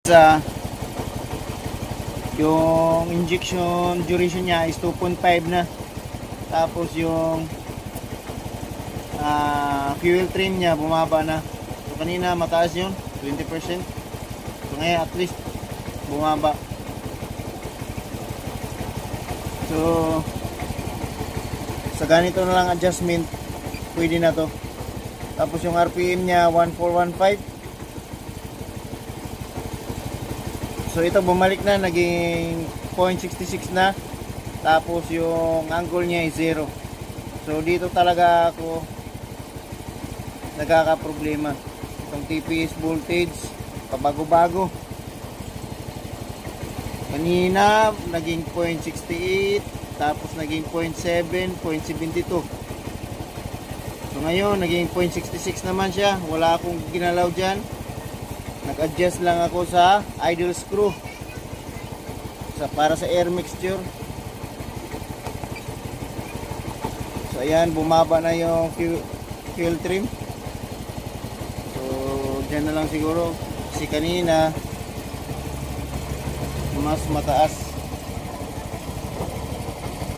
Sa yung injection duration niya is 2.5 na. Tapos yung fuel trim niya bumaba na. So kanina mataas yun, 20%. So ngayon at least bumaba. So sa ganito na lang adjustment pwede na to. Tapos yung RPM niya 1415. So ito bumalik na, naging 0.66 na. Tapos yung angle niya ay 0. So dito talaga ako nagkaka-problema. Itong TPS voltage pabago-bago. Kanina naging 0.68, tapos naging 0.7, 0.72. So ngayon naging 0.66 naman siya. Wala akong ginalaw dyan. Nag-adjust lang ako sa idle screw para sa air mixture. So ayan, bumaba na yung fuel trim. So dyan na lang siguro, kasi kanina mas mataas.